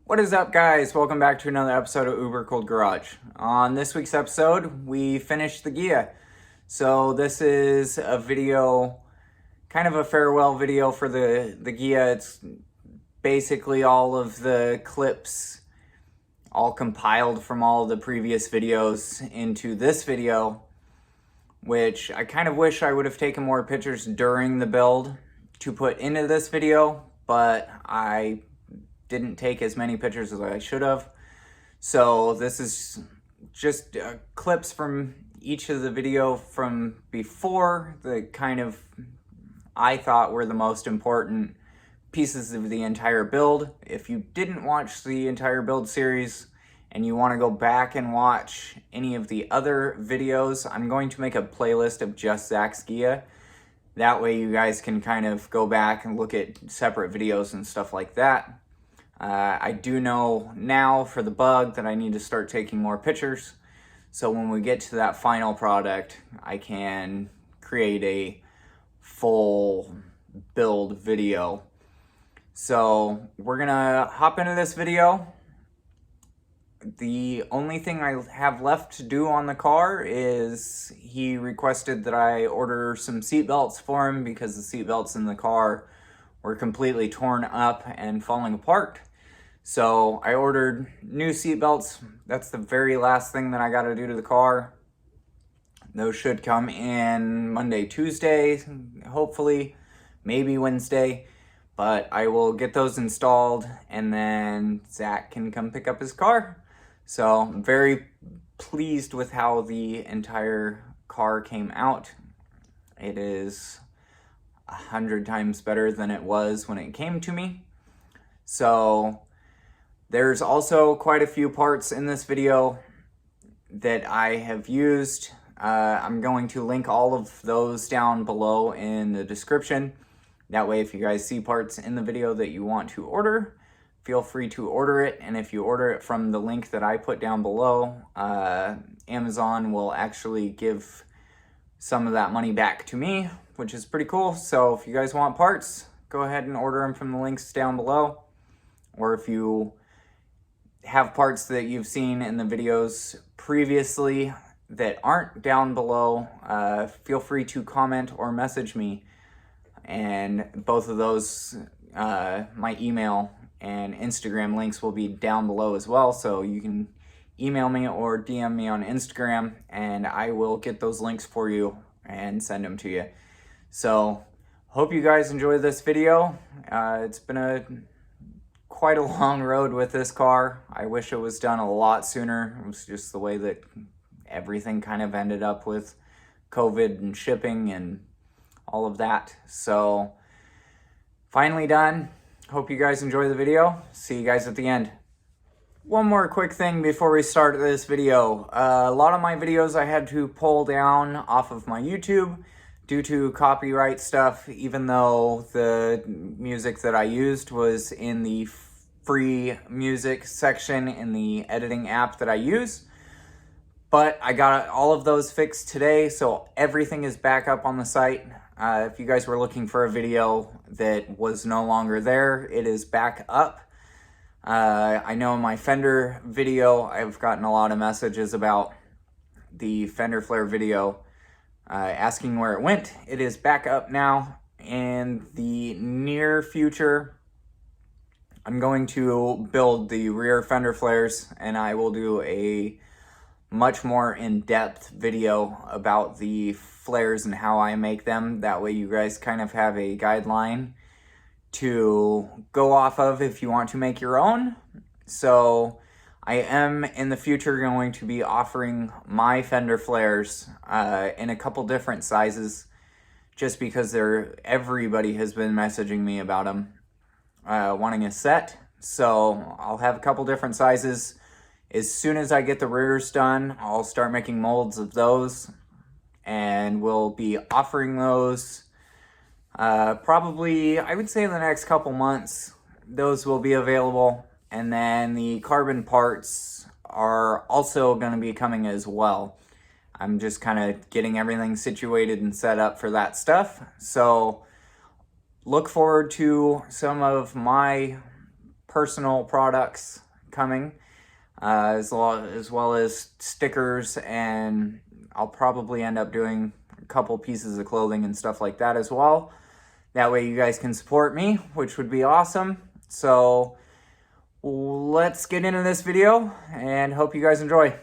What is up, guys? Welcome back to another episode of Uberkooledgarage. On this week's episode, we finished the Ghia. So this is a video, kind of a farewell video for the Ghia. It's basically all of the clips all compiled from all of the previous videos into this video, which I kind of wish I would have taken more pictures during the build to put into this video, but I didn't take as many pictures as I should have. So this is just clips from each of the video from before, the kind of I thought were the most important pieces of the entire build. If you didn't watch the entire build series and you want to go back and watch any of the other videos, I'm going to make a playlist of just Zack's Ghia. That way you guys can kind of go back and look at separate videos and stuff like that. I do know now for the bug that I need to start taking more pictures. So when we get to that final product, I can create a full build video. So we're gonna hop into this video. The only thing I have left to do on the car is he requested that I order some seat belts for him because the seat belts in the car were completely torn up and falling apart. So I ordered new seat belts. That's the very last thing that I got to do to the car. Those should come in Monday, Tuesday, hopefully, maybe Wednesday. But I will get those installed and then Zach can come pick up his car. So I'm very pleased with how the entire car came out. It is 100 times better than it was when it came to me. So there's also quite a few parts in this video that I have used. I'm going to link all of those down below in the description. That way, if you guys see parts in the video that you want to order, feel free to order it. And if you order it from the link that I put down below, Amazon will actually give some of that money back to me, which is pretty cool. So if you guys want parts, go ahead and order them from the links down below. Or if you have parts that you've seen in the videos previously that aren't down below, feel free to comment or message me. And both of those, my email and Instagram links will be down below as well. So you can email me or DM me on Instagram and I will get those links for you and send them to you. So hope you guys enjoy this video. It's been quite a long road with this car. I wish it was done a lot sooner. It was just the way that everything kind of ended up with COVID and shipping and all of that. So finally done. Hope you guys enjoy the video. See you guys at the end. One more quick thing before we start this video. A lot of my videos I had to pull down off of my YouTube due to copyright stuff, even though the music that I used was in the free music section in the editing app that I use. But I got all of those fixed today, so everything is back up on the site. If you guys were looking for a video that was no longer there, it is back up. I know in my fender video, I've gotten a lot of messages about the fender flare video, asking where it went. It is back up now. In the near future, I'm going to build the rear fender flares and I will do a much more in-depth video about the flares and how I make them. That way you guys kind of have a guideline to go off of if you want to make your own. So I am in the future going to be offering my fender flares in a couple different sizes just because everybody has been messaging me about them. Wanting a set, so I'll have a couple different sizes. As soon as I get the rears done, I'll start making molds of those and we'll be offering those probably, I would say in the next couple months, those will be available. And then the carbon parts are also going to be coming as well. I'm just kind of getting everything situated and set up for that stuff. So look forward to some of my personal products coming, as well as stickers, and I'll probably end up doing a couple pieces of clothing and stuff like that as well. That way you guys can support me, which would be awesome. So let's get into this video and hope you guys enjoy.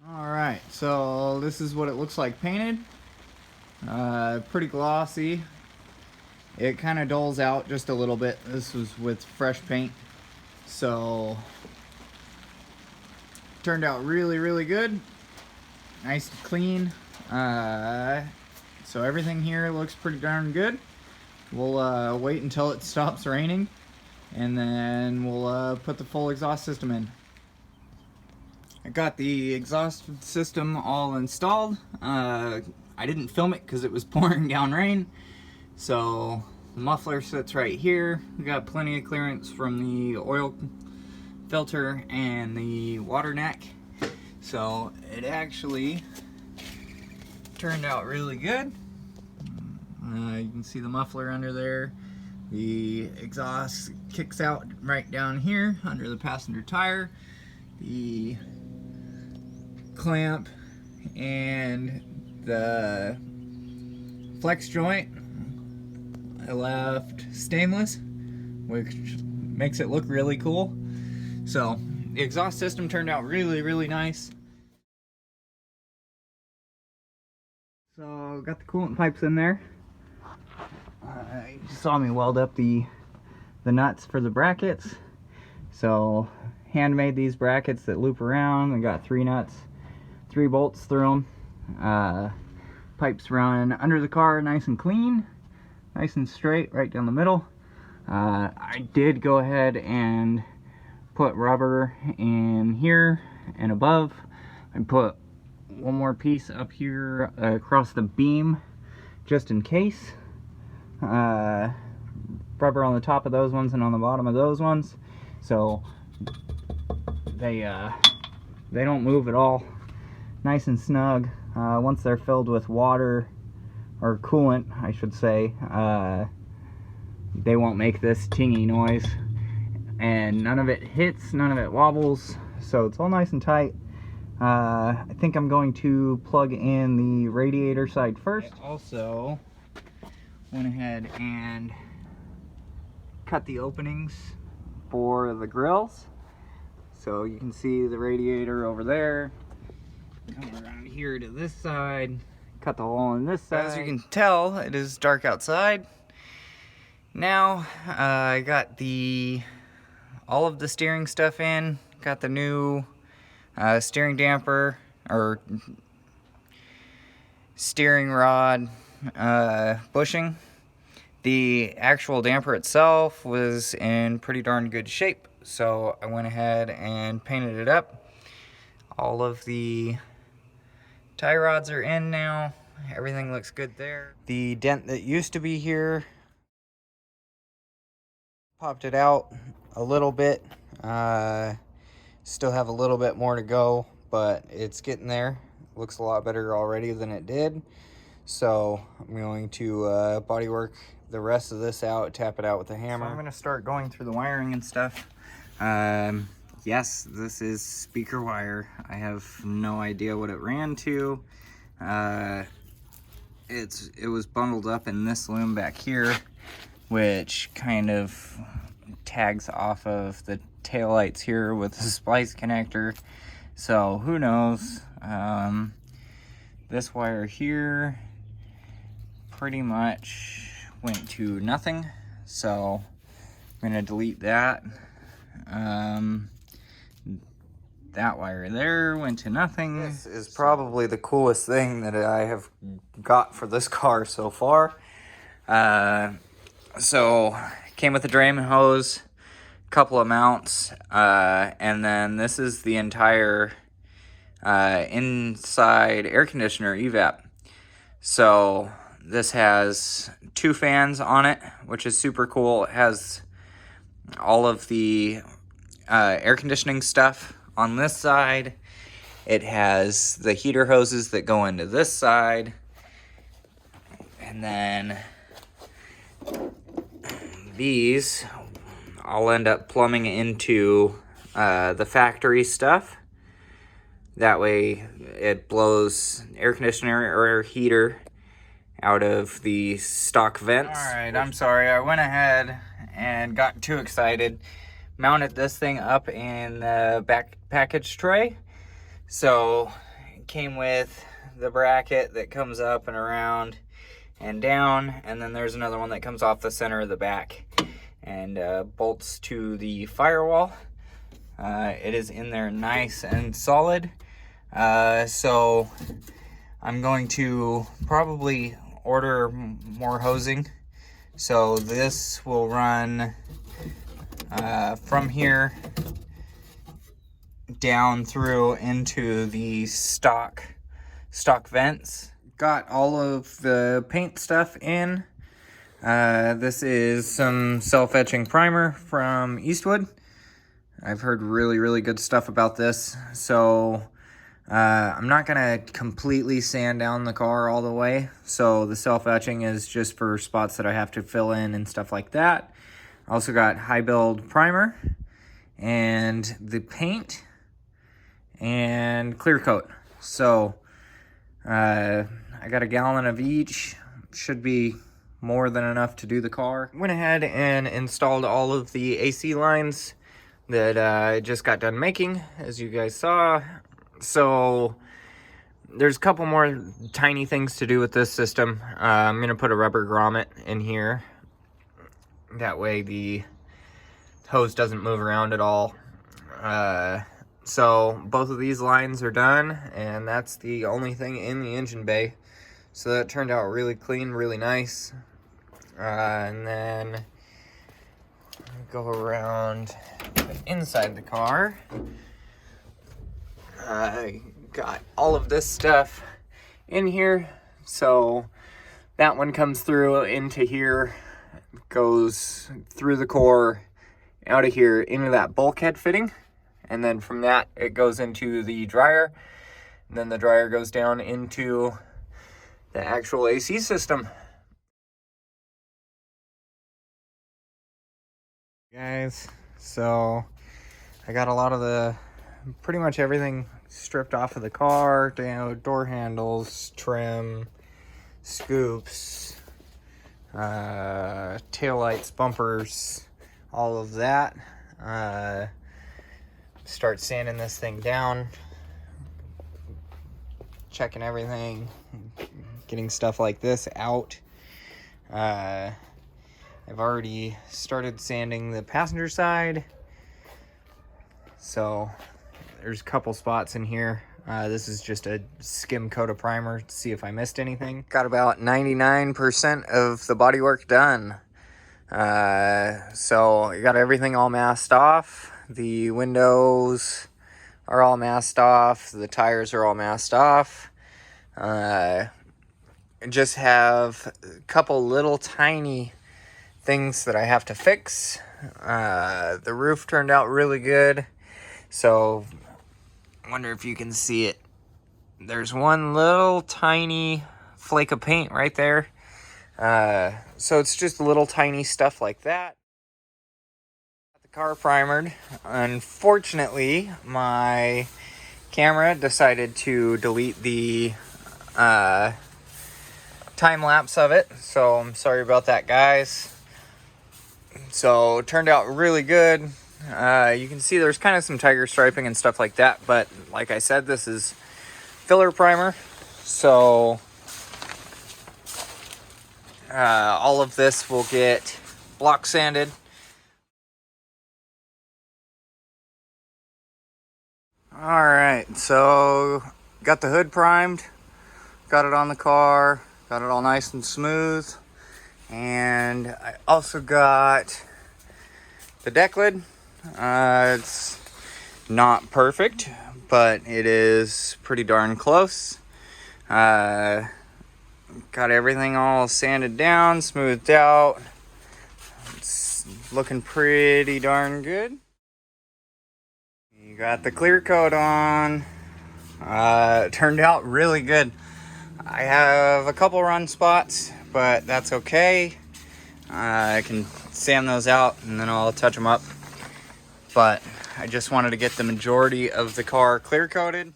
Alright, so this is what it looks like painted. Pretty glossy. It kind of dulls out just a little bit. This was with fresh paint, so turned out really good. Nice and clean. So everything here looks pretty darn good. We'll wait until it stops raining, and then we'll put the full exhaust system in. I got the exhaust system all installed. I didn't film it because it was pouring down rain. So the muffler sits right here. We got plenty of clearance from the oil filter and the water neck. So it actually turned out really good. You can see the muffler under there. The exhaust kicks out right down here under the passenger tire. The clamp and the flex joint I left stainless, which makes it look really cool. So the exhaust system turned out really nice. So got the coolant pipes in there. You saw me weld up the nuts for the brackets. So handmade these brackets that loop around. I got 3 nuts, 3 bolts through them. Pipes run under the car nice and clean, nice and straight right down the middle. I did go ahead and put rubber in here and above. I put one more piece up here across the beam just in case. Rubber on the top of those ones and on the bottom of those ones, so they don't move at all. Nice and snug. Once they're filled with water, or coolant I should say, they won't make this tingy noise, and none of it hits, none of it wobbles, so it's all nice and tight. I think I'm going to plug in the radiator side first. I also went ahead and cut the openings for the grills, so you can see the radiator over there. Come around here to this side, cut the hole on this side. As you can tell, it is dark outside. Now I got all of the steering stuff in. Got the new steering damper, or steering rod bushing. The actual damper itself was in pretty darn good shape, so I went ahead and painted it up. All of the tie rods are in now. Everything looks good there. The dent that used to be here, popped it out a little bit. Still have a little bit more to go, but it's getting there. Looks a lot better already than it did. So I'm going to body work the rest of this out, tap it out with a hammer. So I'm going to start going through the wiring and stuff. Yes, this is speaker wire. I have no idea what it ran to. It was bundled up in this loom back here, which kind of tags off of the taillights here with the splice connector. So who knows? This wire here pretty much went to nothing, so I'm gonna delete that. That wire there went to nothing. This is probably the coolest thing that I have got for this car so far. So came with a drain hose, couple of mounts, and then this is the entire inside air conditioner evap. So This has 2 fans on it, which is super cool. It has all of the air conditioning stuff on this side. It has the heater hoses that go into this side. And then these I'll end up plumbing into the factory stuff. That way it blows air conditioner or air heater out of the stock vents. All right, I'm sorry. I went ahead and got too excited. Mounted this thing up in the back package tray. So it came with the bracket that comes up and around and down, and then there's another one that comes off the center of the back and bolts to the firewall. It is in there nice and solid. So I'm going to probably order more hosing. So this will run from here down through into the stock vents. Got all of the paint stuff in. This is some self-etching primer from Eastwood. I've heard really good stuff about this. So I'm not gonna completely sand down the car all the way. So the self-etching is just for spots that I have to fill in and stuff like that. I also got high build primer and the paint and clear coat. So I got a gallon of each. Should be more than enough to do the car. Went ahead and installed all of the AC lines that I just got done making, as you guys saw. So there's a couple more tiny things to do with this system. I'm gonna put a rubber grommet in here. That way the hose doesn't move around at all. So both of these lines are done, and that's the only thing in the engine bay. So that turned out really clean, really nice. And then go around inside the car. I got all of this stuff in here. So that one comes through into here, goes through the core, out of here into that bulkhead fitting. And then from that, it goes into the dryer. And then the dryer goes down into the actual AC system. Guys, so I got a lot of pretty much everything stripped off of the car. You know, door handles, trim, scoops, taillights, bumpers, all of that. Start sanding this thing down, checking everything, getting stuff like this out. I've already started sanding the passenger side. So there's a couple spots in here. This is just a skim coat of primer to see if I missed anything. Got about 99% of the bodywork done. So I got everything all masked off. The windows are all masked off. The tires are all masked off. Just have a couple little tiny things that I have to fix. The roof turned out really good. So I wonder if you can see it. There's one little tiny flake of paint right there. So it's just little tiny stuff like that. Got the car primered. Unfortunately, my camera decided to delete the time lapse of it. So I'm sorry about that, guys. So it turned out really good. You can see there's kind of some tiger striping and stuff like that, but like I said, this is filler primer. So all of this will get block sanded. All right, so got the hood primed, got it on the car, got it all nice and smooth. And I also got the deck lid. It's not perfect, but it is pretty darn close. Got everything all sanded down, smoothed out. It's looking pretty darn good. You got the clear coat on. It turned out really good. I have a couple run spots, but that's okay. I can sand those out and then I'll touch them up. But I just wanted to get the majority of the car clear coated.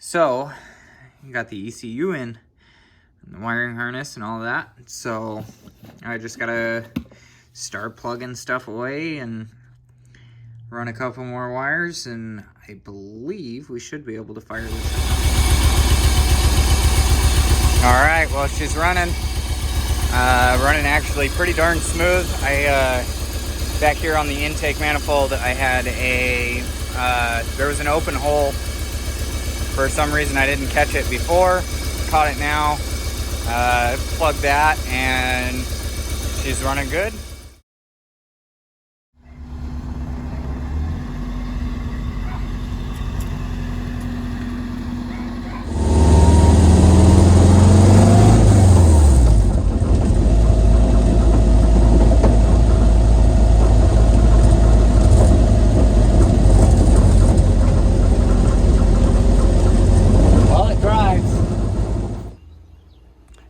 So, you got the ECU in, and the wiring harness and all that. So, I just gotta start plugging stuff away and run a couple more wires, and I believe we should be able to fire this up. All right, well, she's running. Running actually pretty darn smooth. Back here on the intake manifold, I had there was an open hole. For some reason, I didn't catch it before. Caught it now. Plugged that, and she's running good.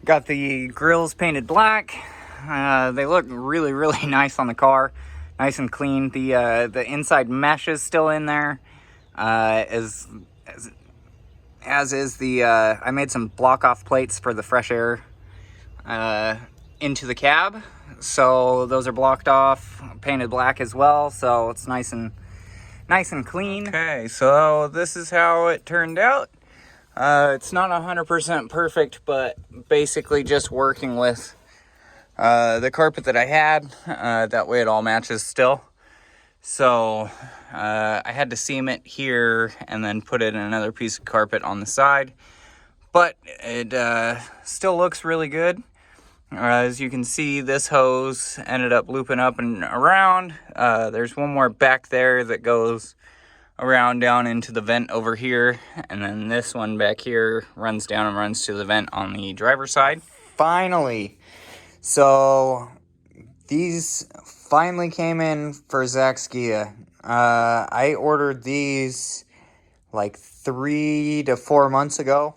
Got the grills painted black. They look really, really nice on the car. Nice and clean. The inside mesh is still in there. As is the, I made some block off plates for the fresh air into the cab. So those are blocked off, painted black as well. So it's nice and clean. Okay, so this is how it turned out. It's not 100% perfect, but basically just working with the carpet that I had. That way it all matches still. So I had to seam it here and then put it in another piece of carpet on the side. But it still looks really good. As you can see, this hose ended up looping up and around. There's one more back there that goes around down into the vent over here, and then this one back here runs down and runs to the vent on the driver's side. Finally, so these finally came in for Zack's Ghia. I ordered these like 3 to 4 months ago.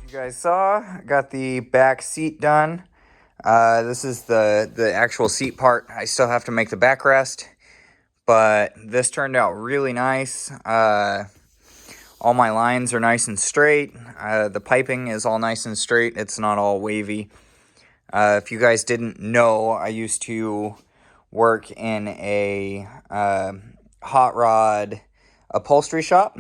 You guys saw, got the back seat done. This is the actual seat part. I still have to make the backrest, but this turned out really nice. All my lines are nice and straight. The piping is all nice and straight. It's not all wavy. If you guys didn't know, I used to work in a hot rod upholstery shop.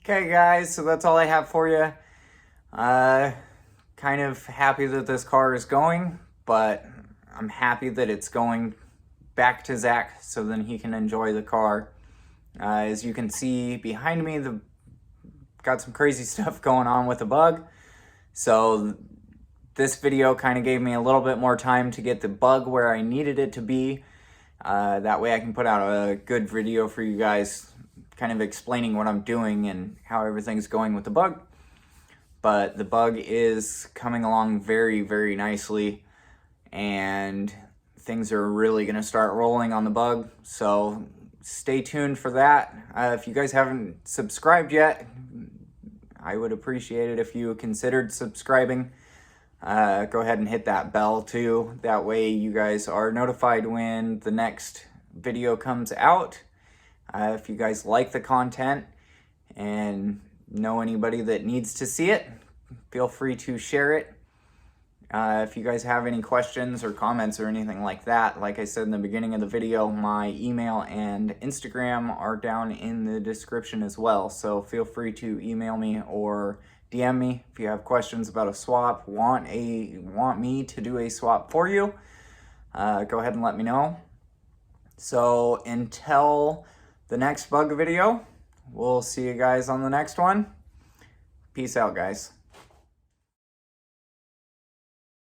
Okay guys, so that's all I have for you. Kind of happy that this car is going, but I'm happy that it's going back to Zack so then he can enjoy the car. As you can see behind me, got some crazy stuff going on with the bug. So this video kind of gave me a little bit more time to get the bug where I needed it to be. That way I can put out a good video for you guys, kind of explaining what I'm doing and how everything's going with the bug. But the bug is coming along very, very nicely, and things are really gonna start rolling on the bug. So stay tuned for that. If you guys haven't subscribed yet, I would appreciate it if you considered subscribing. Go ahead and hit that bell too. That way you guys are notified when the next video comes out. If you guys like the content and know anybody that needs to see it, feel free to share it. If you guys have any questions or comments or anything like that, like I said in the beginning of the video, my email and Instagram are down in the description as well. So feel free to email me or DM me if you have questions about a swap, want me to do a swap for you. Go ahead and let me know. So until the next bug video, we'll see you guys on the next one. Peace out, guys.